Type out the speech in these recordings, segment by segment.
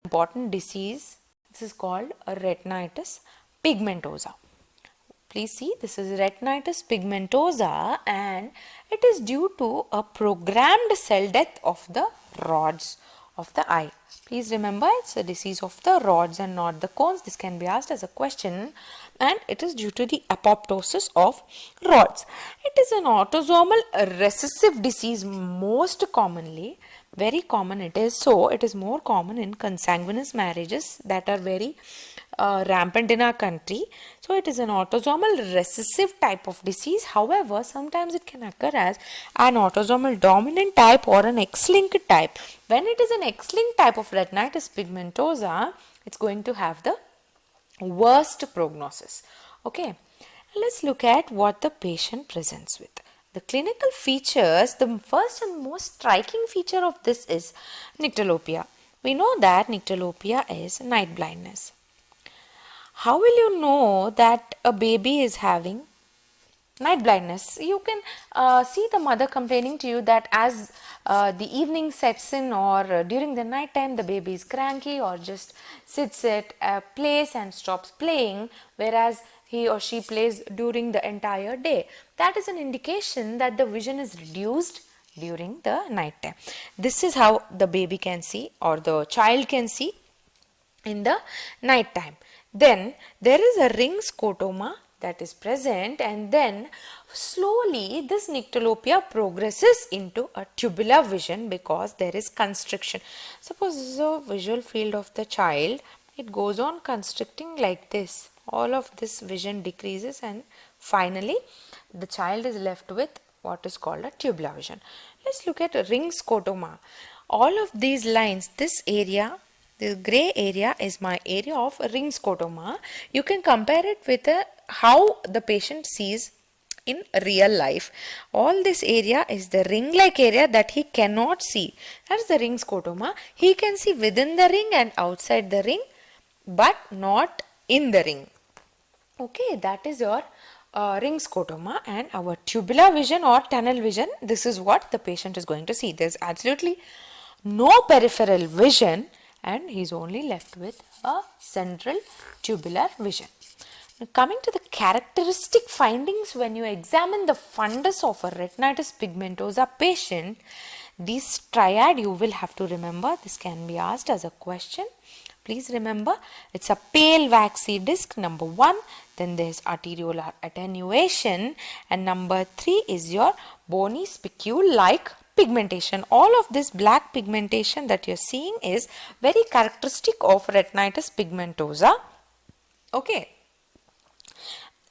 Important disease, this is called a retinitis pigmentosa. Please see, this is retinitis pigmentosa and it is due to a programmed cell death of the rods of the eye. Please remember, it's a disease of the rods and not the cones. This can be asked as a question, and it is due to the apoptosis of rods. It is an autosomal recessive disease, most commonly, very common it is. So it is more common in consanguineous marriages that are very rampant in our country. So it is an autosomal recessive type of disease. However, sometimes it can occur as an autosomal dominant type or an X-linked type. When it is an X-linked type of retinitis pigmentosa, it's going to have the worst prognosis. Okay, let's look at what the patient presents with. The clinical features, the first and most striking feature of this is Nyctalopia. We know that Nyctalopia is night blindness. How will you know that a baby is having night blindness? You can see the mother complaining to you that as the evening sets in or during the night time the baby is cranky or just sits at a place and stops playing, whereas he or she plays during the entire day. That is an indication that the vision is reduced during the night time. This is how the baby can see or the child can see in the night time. Then there is a ring scotoma that is present, and then slowly this Nyctalopia progresses into a tubular vision because there is constriction. Suppose this is a visual field of the child, it goes on constricting like this. All of this vision decreases and finally the child is left with what is called a tubular vision. Let's look at a ring scotoma. All of these lines, this area, the gray area is my area of ring scotoma. You can compare it with how the patient sees in real life. All this area is the ring-like area that he cannot see. That is the ring scotoma. He can see within the ring and outside the ring, but not in the ring. Okay, that is your ring scotoma, and our tubular vision or tunnel vision, this is what the patient is going to see. There is absolutely no peripheral vision and he is only left with a central tubular vision. Now, coming to the characteristic findings when you examine the fundus of a retinitis pigmentosa patient, this triad you will have to remember. This can be asked as a question. Please remember, it's a pale waxy disc, number 1. Then there is arteriolar attenuation, and number 3 is your bony spicule like pigmentation. All of this black pigmentation that you are seeing is very characteristic of retinitis pigmentosa. Okay.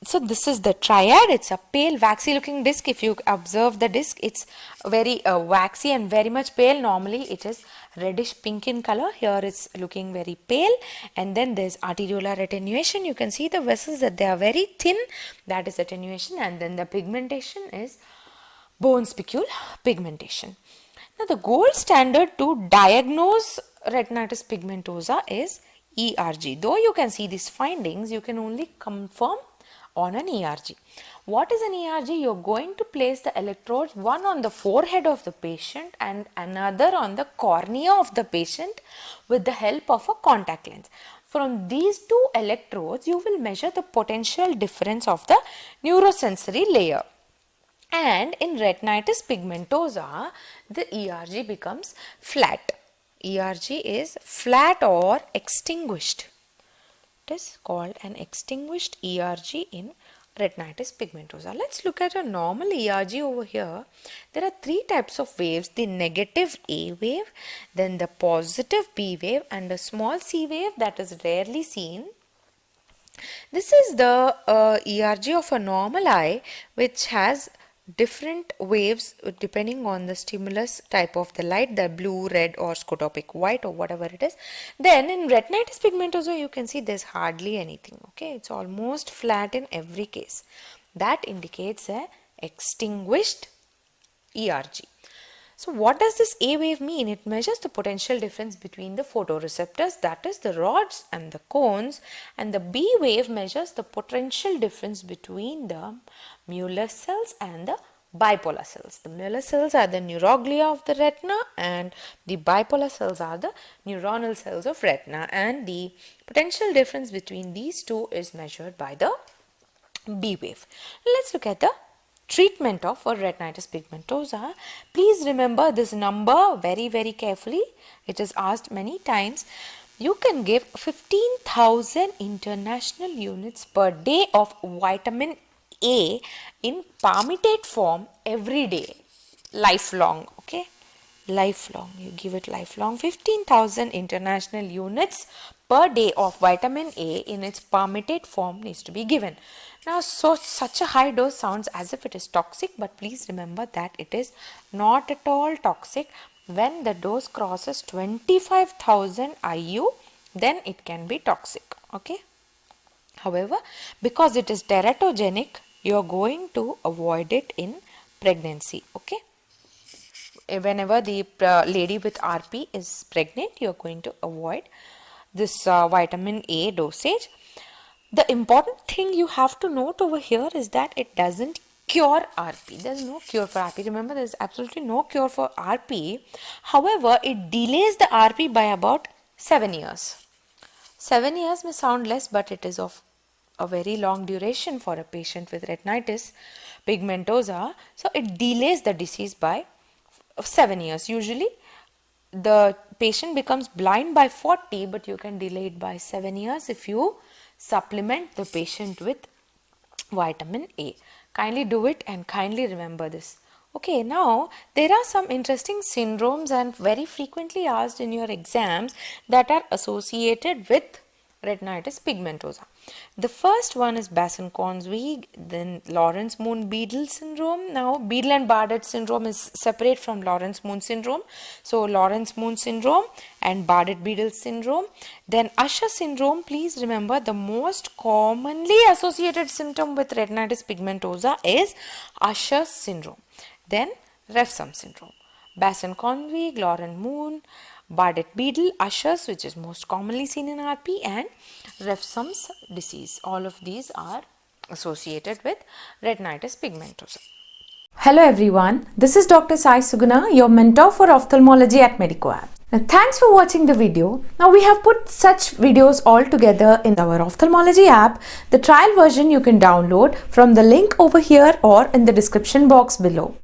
So this is the triad. It's a pale waxy looking disc. If you observe the disc, it's very waxy and very much pale. Normally it is reddish pink in color. Here it's looking very pale. And then there's arteriolar attenuation. You can see the vessels that they are very thin. That is attenuation. And then the pigmentation is bone spicule pigmentation. Now the gold standard to diagnose retinitis pigmentosa is ERG. Though you can see these findings, you can only confirm on an ERG. What is an ERG? You are going to place the electrodes, one on the forehead of the patient and another on the cornea of the patient with the help of a contact lens. From these two electrodes, you will measure the potential difference of the neurosensory layer. And in retinitis pigmentosa, the ERG becomes flat. ERG is flat or extinguished. It is called an extinguished ERG in retinitis pigmentosa. Let's look at a normal ERG over here. There are 3 types of waves: the negative A wave, then the positive B wave, and a small C wave that is rarely seen. This is the ERG of a normal eye, which has different waves depending on the stimulus type of the light, the blue, red or scotopic white or whatever it is. Then in retinitis pigmentosa you can see there's hardly anything. Okay, it's almost flat in every case. That indicates a extinguished ERG. So what does this A wave mean? It measures the potential difference between the photoreceptors, that is the rods and the cones, and the B wave measures the potential difference between the Muller cells and the bipolar cells. The Muller cells are the neuroglia of the retina, and the bipolar cells are the neuronal cells of retina, and the potential difference between these two is measured by the B wave. Let's look at the treatment of retinitis pigmentosa. Please remember this number very carefully. It is asked many times. You can give 15,000 international units per day of vitamin A in palmitate form every day, lifelong. Okay, lifelong, you give it lifelong. 15,000 international units per day of vitamin A in its palmitate form needs to be given. Now, such a high dose sounds as if it is toxic, but please remember that it is not at all toxic. When the dose crosses 25,000 IU, then it can be toxic. Okay. However, because it is teratogenic, you are going to avoid it in pregnancy. Okay. Whenever the lady with RP is pregnant, you are going to avoid this vitamin A dosage. The important thing you have to note over here is that it doesn't cure RP. There is no cure for RP. Remember, there is absolutely no cure for RP. However, it delays the RP by about 7 years. 7 years may sound less, but it is of a very long duration for a patient with retinitis pigmentosa. So, it delays the disease by 7 years. Usually, the patient becomes blind by 40, but you can delay it by 7 years if you supplement the patient with vitamin A. Kindly do it and kindly remember this. Okay, now there are some interesting syndromes and very frequently asked in your exams that are associated with retinitis pigmentosa. The first one is Basson-Conway, then Lawrence-Moon-Beadle syndrome. Now, Beadle and Bardet syndrome is separate from Lawrence-Moon syndrome. So, Lawrence-Moon syndrome and Bardet-Beadle syndrome. Then, Usher syndrome. Please remember, the most commonly associated symptom with retinitis pigmentosa is Usher syndrome. Then, Refsum syndrome. Basson-Conway, Lawrence-Moon, Bardet-Beadle, Usher's, which is most commonly seen in RP, and Refsum's disease. All of these are associated with retinitis pigmentosa. Hello everyone, this is Dr. Sai Suguna, your mentor for ophthalmology at Medicoapps. Now, thanks for watching the video. Now we have put such videos all together in our ophthalmology app. The trial version you can download from the link over here or in the description box below.